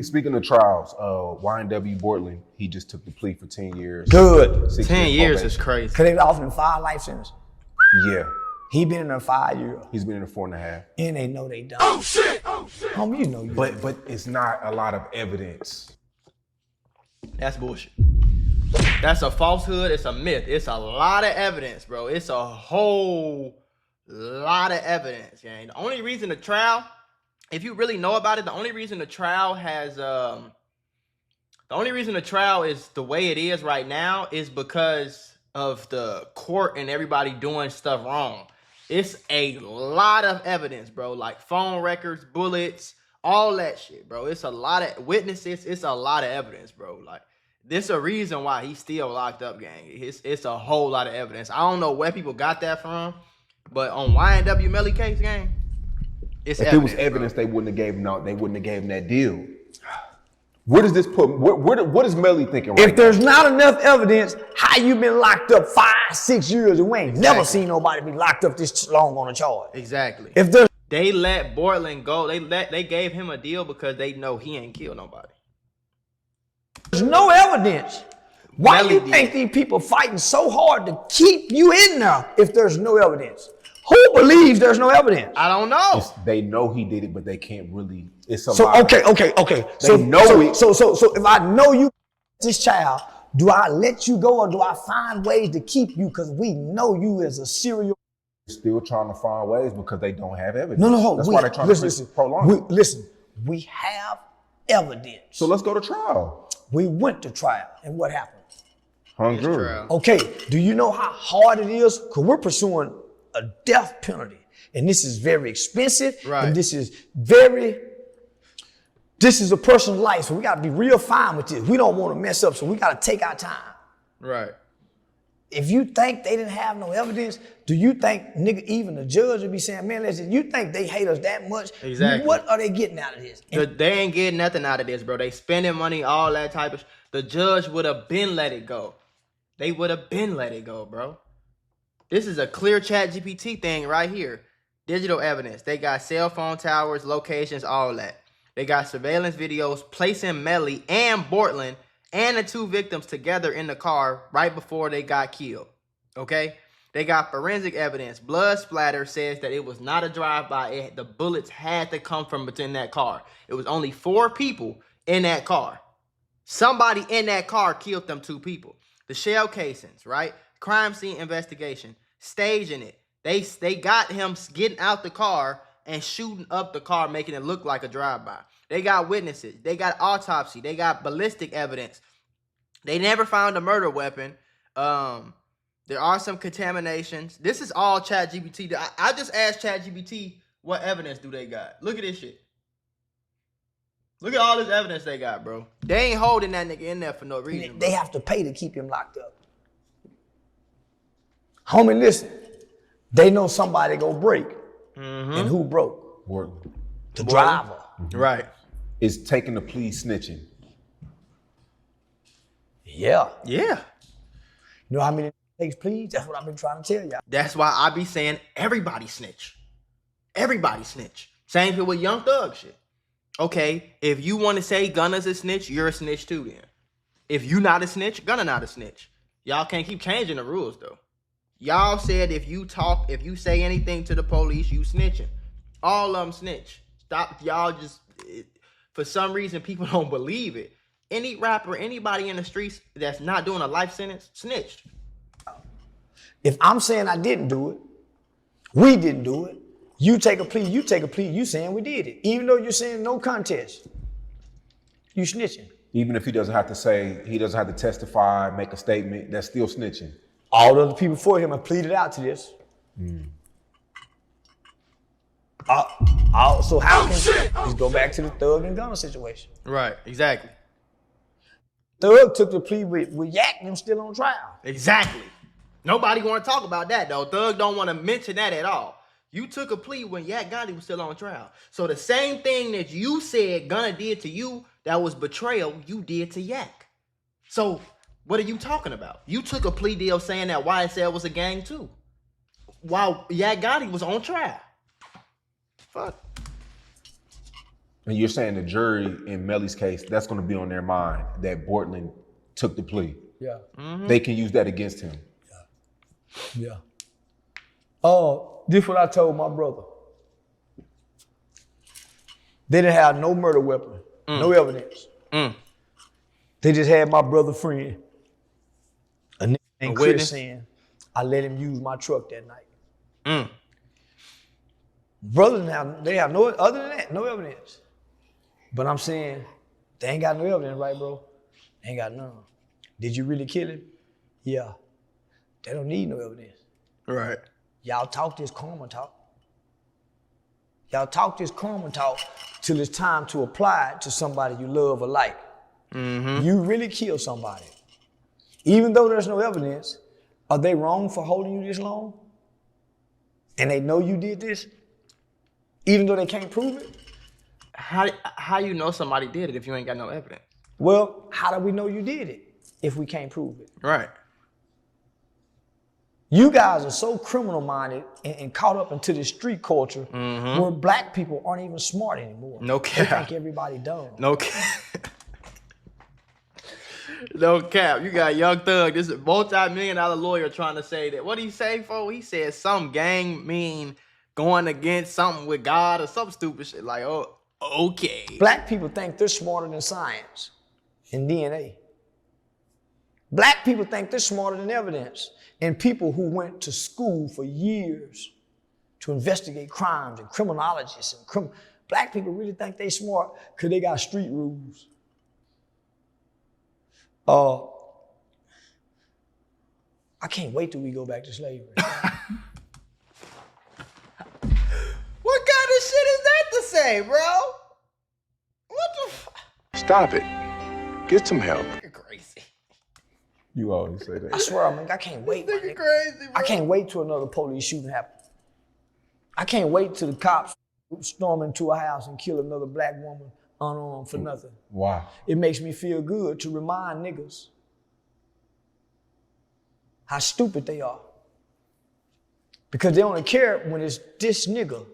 Speaking of trials, YNW Bortland, he just took the plea for 10 years. Good. 10 years is crazy. Cause they offered him 5 life sentences. Yeah. He been in there 5 years. He's been in there 4.5. And they know they done. Oh shit! Homie, you know you. But it's not a lot of evidence. That's bullshit. That's a falsehood. It's a myth. It's a lot of evidence, bro. It's a whole lot of evidence, gang. The only reason the trial, if you really know about it, the only reason the trial is the way it is right now is because of the court and everybody doing stuff wrong. It's a lot of evidence, bro. Like phone records, bullets, all that shit, bro. It's a lot of witnesses. It's a lot of evidence, bro. Like, this a reason why he's still locked up, gang. It's a whole lot of evidence. I don't know where people got that from, but on YNW Melly case, gang, it's if evidence, it was evidence, bro. They wouldn't have gave him out. They wouldn't have gave him that deal. Where does this put? What is Melly thinking right now? If there's not enough evidence, how you been locked up 5-6 years and we ain't never seen nobody be locked up this long on a charge? Exactly. If there's They let Bortland go. They gave him a deal because they know he ain't killed nobody. There's no evidence. Why do you Melly think did. these people fighting so hard to keep you in there if there's no evidence? Who believes there's no evidence? I don't know. They know he did it, but they can't really. It's a So lot. okay. They know it. So if I know you, this child, do I let you go or do I find ways to keep you because we know you as a serial? Still trying to find ways because they don't have evidence. No. That's why they're trying to prolong it. We have evidence. So let's go to trial. We went to trial, and what happened? Hung jury. trial. Okay, do you know how hard it is? Because we're pursuing a death penalty, and this is very expensive, Right. and this is a person's life, so we got to be real fine with this. We don't want to mess up, so we got to take our time. Right. If you think they didn't have no evidence, do you think, nigga, even the judge would be saying, man, listen, you think they hate us that much? Exactly. What are they getting out of this? They ain't getting nothing out of this, bro. They spending money, all that type of The judge would have been let it go. They would have been let it go, bro. This is a clear ChatGPT thing right here. Digital evidence. They got cell phone towers, locations, all that. They got surveillance videos placing Melly and Bortland and the 2 victims together in the car right before they got killed. Okay? They got forensic evidence. Blood splatter says that it was not a drive-by. The bullets had to come from within that car. It was only 4 people in that car. Somebody in that car killed them 2 people. The shell casings, right? Crime scene investigation. Staging it. They got him getting out the car and shooting up the car, making it look like a drive-by. They got witnesses. They got autopsy. They got ballistic evidence. They never found a murder weapon. There are some contaminations. This is all ChatGPT. I just asked ChatGPT, what evidence do they got? Look at this shit. Look at all this evidence they got, bro. They ain't holding that nigga in there for no reason. They have to pay to keep him locked up. Homie, listen. They know somebody go break. And who broke? The driver. Right. Is taking the plea snitching. Yeah. Yeah. You know how many takes pleas? That's what I've been trying to tell y'all. That's why I be saying everybody snitch. Everybody snitch. Same thing with Young Thug shit. Okay, if you want to say Gunna's a snitch, you're a snitch too then. If you not a snitch, Gunna not a snitch. Y'all can't keep changing the rules though. Y'all said if you say anything to the police, you snitching. All of them snitch. Stop, y'all just, for some reason, people don't believe it. Any rapper, anybody in the streets that's not doing a life sentence, snitched. If I'm saying I didn't do it, we didn't do it, you take a plea, you saying we did it. Even though you're saying no contest, you snitching. Even if he doesn't have to testify, make a statement, that's still snitching. All the other people before him have pleaded out to this. So how can let's go back to the Thug and Gunna situation? Right, exactly. Thug took the plea with Yak and them still on trial. Exactly. Nobody want to talk about that though. Thug don't want to mention that at all. You took a plea when Yak Gotti was still on trial. So the same thing that you said Gunna did to you, that was betrayal, you did to Yak. So what are you talking about? You took a plea deal saying that YSL was a gang too, while Yak Gotti was on trial. Fuck. And you're saying the jury in Melly's case, that's going to be on their mind that Bortland took the plea. Yeah. They can use that against him. Yeah. Oh, this what I told my brother. They didn't have no murder weapon, no evidence. They just had my brother friend, a nigga named Chris, saying, I let him use my truck that night. Brothers they have no, other than that, no evidence. But I'm saying, they ain't got no evidence, right, bro? They ain't got none. Did you really kill him? Yeah. They don't need no evidence. Right. Y'all talk this karma talk. Y'all talk this karma talk till it's time to apply it to somebody you love or like. You really kill somebody. Even though there's no evidence, are they wrong for holding you this long? And they know you did this? Even though they can't prove it? How you know somebody did it if you ain't got no evidence? Well, how do we know you did it if we can't prove it? Right. You guys are so criminal-minded and caught up into this street culture where black people aren't even smart anymore. No cap. They think everybody dumb. No cap. No cap. You got Young Thug, this multi-million-dollar lawyer trying to say that. What did he say, for? He said some gang mean going against something with God or some stupid shit. Like, oh, okay. Black people think they're smarter than science and DNA. Black people think they're smarter than evidence. And people who went to school for years to investigate crimes and criminologists and black people really think they smart because they got street rules. I can't wait till we go back to slavery. What kind of shit is that to say, bro? What the fuck? Stop it. Get some help. You're crazy. You always say I that. swear, I can't wait. This nigga crazy, bro. I can't wait till another police shooting happens. I can't wait till the cops storm into a house and kill another black woman unarmed for nothing. Wow. It makes me feel good to remind niggas how stupid they are. Because they only care when it's this nigga.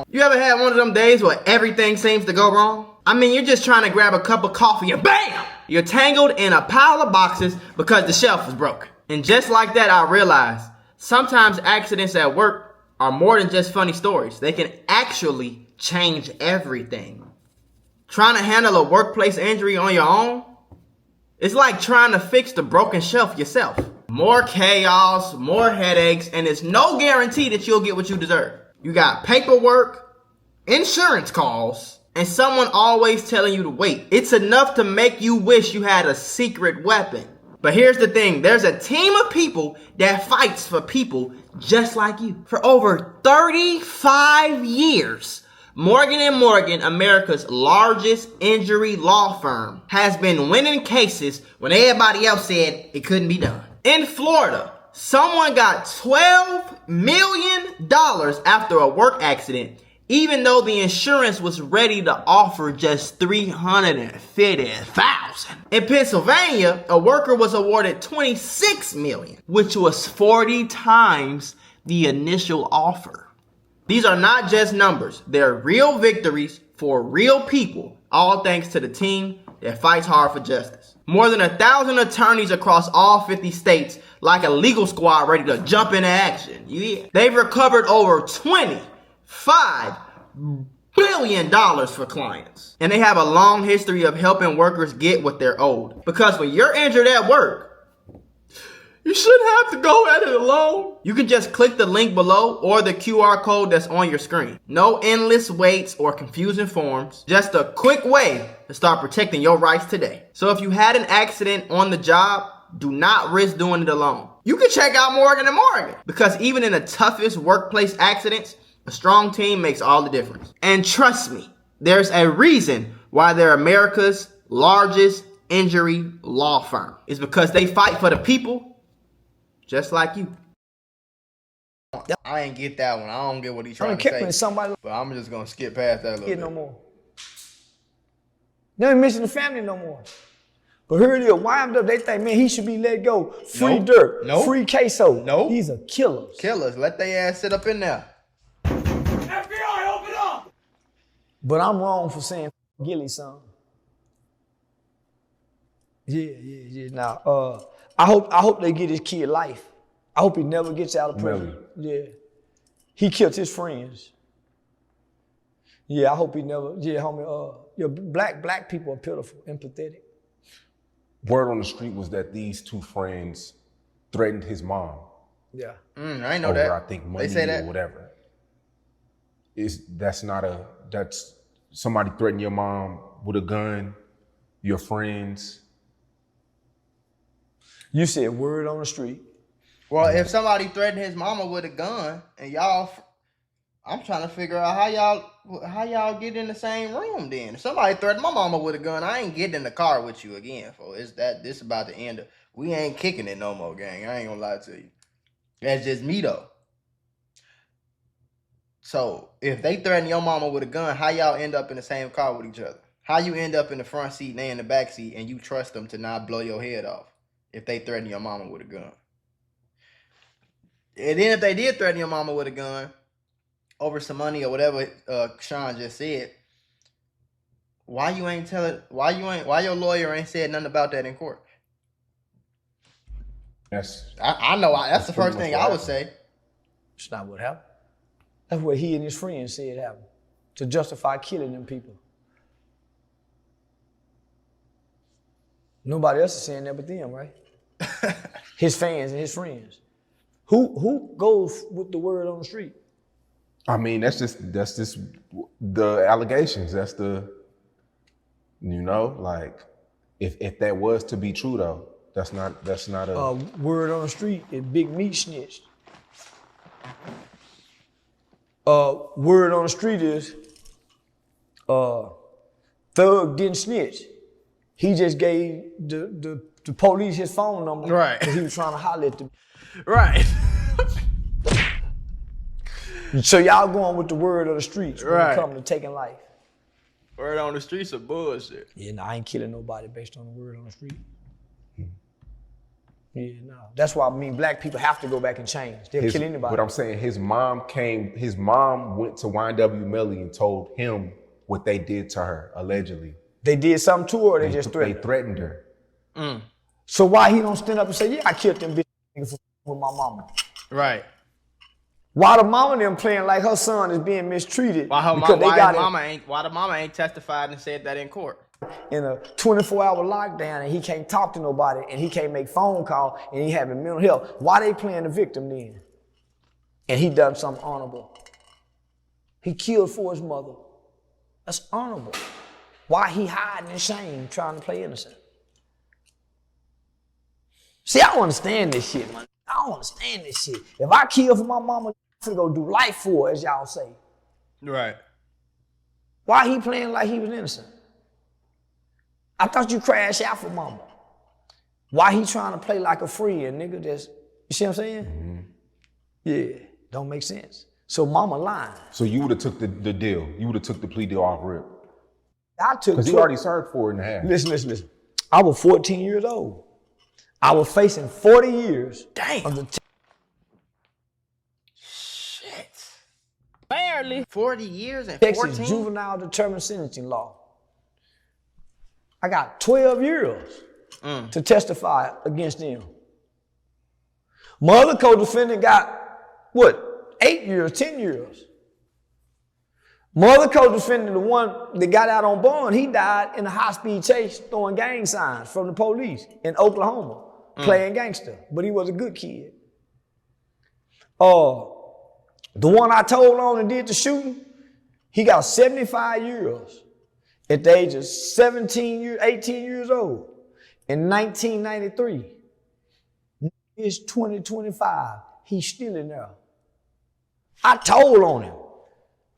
You ever had one of them days where everything seems to go wrong? I mean, you're just trying to grab a cup of coffee and BAM! You're tangled in a pile of boxes because the shelf was broken. And just like that, I realized sometimes accidents at work are more than just funny stories. They can actually change everything. Trying to handle a workplace injury on your own? It's like trying to fix the broken shelf yourself. More chaos, more headaches, and there's no guarantee that you'll get what you deserve. You got paperwork, insurance calls, and someone always telling you to wait. It's enough to make you wish you had a secret weapon. But here's the thing, there's a team of people that fights for people just like you. For over 35 years, Morgan & Morgan, America's largest injury law firm, has been winning cases when everybody else said it couldn't be done. In Florida, someone got $12 million after a work accident, even though the insurance was ready to offer just $350,000. In Pennsylvania, a worker was awarded $26 million, which was 40 times the initial offer. These are not just numbers. They're real victories for real people, all thanks to the team that fights hard for justice. More than 1,000 attorneys across all 50 states, like a legal squad ready to jump into action. Yeah. They've recovered over $25 billion for clients. And they have a long history of helping workers get what they're owed. Because when you're injured at work, you shouldn't have to go at it alone. You can just click the link below or the QR code that's on your screen. No endless waits or confusing forms. Just a quick way to start protecting your rights today. So if you had an accident on the job, do not risk doing it alone. You can check out Morgan & Morgan, because even in the toughest workplace accidents, a strong team makes all the difference. And trust me, there's a reason why they're America's largest injury law firm. It's because they fight for the people just like you. I ain't get that one. I don't get what he's trying to say. Somebody but I'm just going to skip past that a little bit. no more. They ain't mention the family no more. But here it is, YNW, they think, man, he should be let go. Free Dirt, free Queso. No. These are killers. Killers. Let their ass sit up in there. FBI, open up! But I'm wrong for saying Gilly, son. Yeah. Now, I hope they get his kid life. I hope he never gets out of prison. Melly. Yeah. He killed his friends. Yeah, I hope he never. Yeah, homie. Black people are pitiful, empathetic. Word on the street was that these two friends threatened his mom. Yeah. I ain't know over, that. I think money they say that or whatever. That's somebody threatened your mom with a gun, your friends. You said word on the street. Well, if somebody threatened his mama with a gun and y'all, I'm trying to figure out how y'all get in the same room then. If somebody threatened my mama with a gun, I ain't getting in the car with you again, folks. This about to end. We ain't kicking it no more, gang. I ain't gonna lie to you. That's just me though. So if they threaten your mama with a gun, how y'all end up in the same car with each other? How you end up in the front seat and they in the back seat and you trust them to not blow your head off if they threaten your mama with a gun? And then if they did threaten your mama with a gun over some money or whatever Sean just said, why your lawyer ain't said nothing about that in court? I know that's the first thing I would say. It's not what happened. That's what he and his friends said happened to justify killing them people. Nobody else is saying that but them, right? His fans and his friends. Who goes with the word on the street? I mean, that's just the allegations. That's the, like, if that was to be true though, that's not a word on the street is Big Meat snitched. Word on the street is Thug didn't snitch. He just gave the police his phone number. Right. Because he was trying to holler at them. Right. So y'all going with the word of the streets when it comes to taking life. Word on the streets of bullshit. Yeah, no, I ain't killing nobody based on the word on the street. Yeah, no. That's why black people have to go back and change. They'll kill anybody. But I'm saying his mom went to YNW Melly and told him what they did to her, allegedly. They did something to her or they just threatened her? They threatened her. So why he don't stand up and say, yeah, I killed them bitches with my mama? Right. Why the mama them playing like her son is being mistreated? Why the mama ain't testified and said that in court? In a 24-hour lockdown and he can't talk to nobody and he can't make phone call and he having mental health. Why they playing the victim then? And he done something honorable. He killed for his mother. That's honorable. Why he hiding in shame trying to play innocent? See, I don't understand this shit, man. I don't understand this shit. If I kill for my mama, I'm gonna go do life for her, as y'all say. Right. Why he playing like he was innocent? I thought you crashed out for mama. Why he trying to play like a friend, nigga? You see what I'm saying? Mm-hmm. Yeah, don't make sense. So mama lying. So you would have took the deal. You would have took the plea deal off rip. I took because he already served 4.5. Listen. I was 14 years old. I was facing 40 years. Damn. Shit. Barely. 40 years and 14? Texas juvenile determined sentencing law. I got 12 years to testify against them. My other co-defendant got, 8 years, 10 years. My other co-defendant, the one that got out on bond, he died in a high-speed chase throwing gang signs from the police in Oklahoma, playing gangster, but he was a good kid. The one I told on and did the shooting, he got 75 years at the age of 18 years old in 1993. It's 2025. He's still in there. I told on him.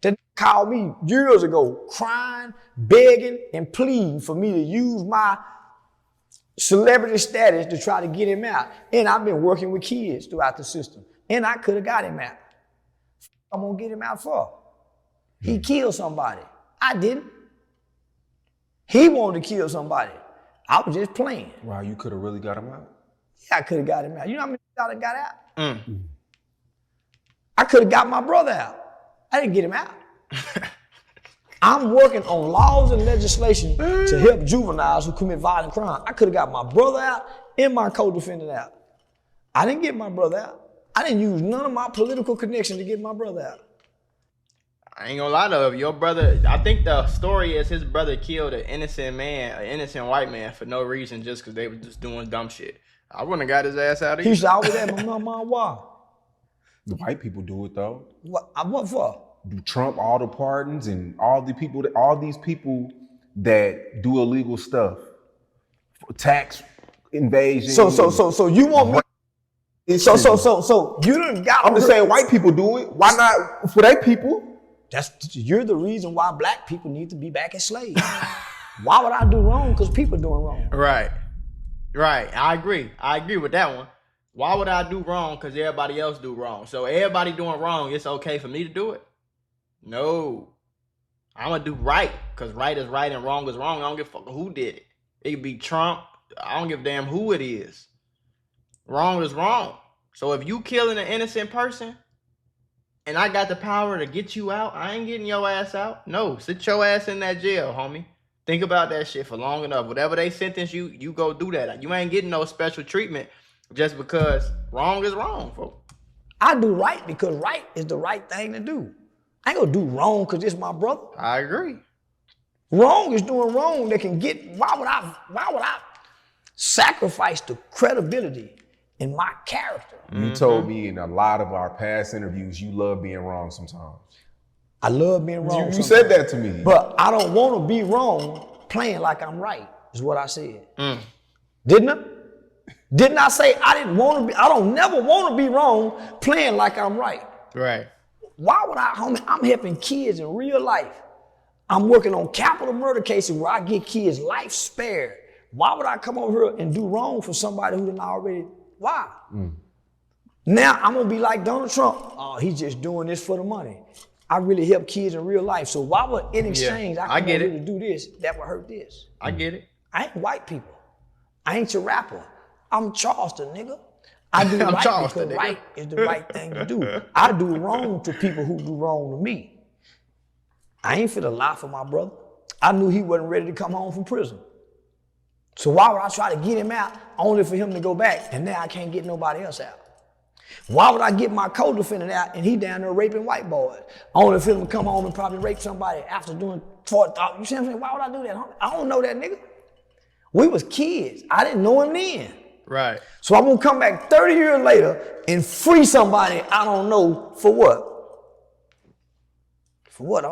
That called me years ago, crying, begging, and pleading for me to use my celebrity status to try to get him out. And I've been working with kids throughout the system. And I could have got him out. I'm gonna get him out for. He killed somebody. I didn't. He wanted to kill somebody. I was just playing. Wow, you could have really got him out? Yeah, I could have got him out. You know how many I got out? I could have got my brother out. I didn't get him out. I'm working on laws and legislation to help juveniles who commit violent crime. I could have got my brother out and my co-defendant out. I didn't get my brother out. I didn't use none of my political connection to get my brother out. I ain't gonna lie to you, your brother, I think the story is his brother killed an innocent man, an innocent white man for no reason just because they were just doing dumb shit. I wouldn't have got his ass out of He here. used to always ask my mama why. The white people do it though. What for? Do Trump all the pardons and all these people that do illegal stuff, tax invasion. So you want me? So you done got. I'm just saying white people do it. Why not for their people? You're the reason why black people need to be back as slaves. Why would I do wrong? Because people doing wrong. Right. I agree with that one. Why would I do wrong? Because everybody else do wrong. So everybody doing wrong, it's okay for me to do it? No. I'm going to do right because right is right and wrong is wrong. I don't give a fuck who did it. It could be Trump. I don't give a damn who it is. Wrong is wrong. So if you killing an innocent person and I got the power to get you out, I ain't getting your ass out. No, sit your ass in that jail, homie. Think about that shit for long enough. Whatever they sentence you, you go do that. You ain't getting no special treatment just because wrong is wrong, folks. I do right because right is the right thing to do. I ain't gonna do wrong because it's my brother. I agree. Wrong is doing wrong. They can get. Why would I sacrifice the credibility in my character? You told me in a lot of our past interviews you love being wrong sometimes. I love being wrong. You sometimes. said that to me. But I don't want to be wrong playing like I'm right, is what I said. Didn't I? Didn't I say I don't never want to be wrong playing like I'm right? Right. Why would I, homie? I'm helping kids in real life. I'm working on capital murder cases where I get kids' life spared. Why would I come over here and do wrong for somebody who done already, why? Now I'm gonna be like Donald Trump. Oh, he's just doing this for the money. I really help kids in real life. So why would in exchange I come over here to do this, that would hurt this? I get it. I ain't white people. I ain't your rapper. I'm Charleston, nigga. I do I'm right Charleston, because nigga. right is the right thing to do. I do wrong to people who do wrong to me. I ain't finna lie for my brother. I knew he wasn't ready to come home from prison. So why would I try to get him out only for him to go back and now I can't get nobody else out? Why would I get my co-defendant out and he down there raping white boys? Only for him to come home and probably rape somebody after doing you see what I'm saying? Why would I do that? I don't know that nigga. We was kids. I didn't know him then. Right. So I'm gonna come back 30 years later and free somebody I don't know for what? For what,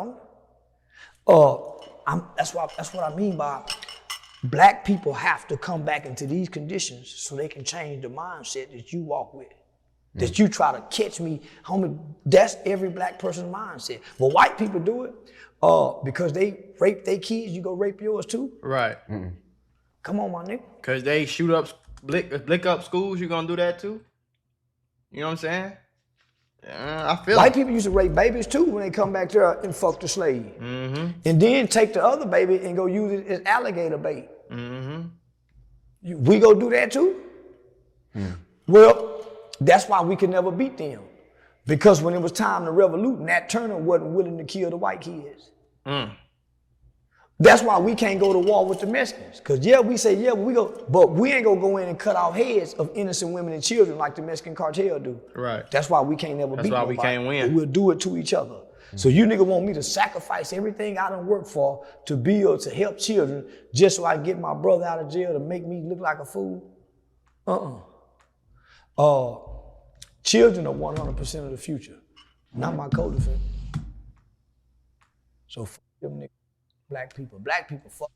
that's what I mean by black people have to come back into these conditions so they can change the mindset that you walk with. That you try to catch me, homie, that's every black person's mindset. But white people do it because they rape their kids, you go rape yours too? Right. Come on, my nigga. Because they shoot up, blick up schools, you gonna do that too? You know what I'm saying? I feel White it. people used to rape babies too when they come back there and fuck the slave. And then take the other baby and go use it as alligator bait. We go do that too? Well, that's why we could never beat them. Because when it was time to revolute, Nat Turner wasn't willing to kill the white kids. That's why we can't go to war with the Mexicans. Because we say, we go, but we ain't gonna go in and cut off heads of innocent women and children like the Mexican cartel do. Right. That's why we can't never beat That's why nobody. we can't win. We'll do it to each other. So you nigga want me to sacrifice everything I done worked for to build, to help children, just so I can get my brother out of jail to make me look like a fool? Children are 100% of the future, not my co-defendant. So fuck them niggas, black people. Black people fuck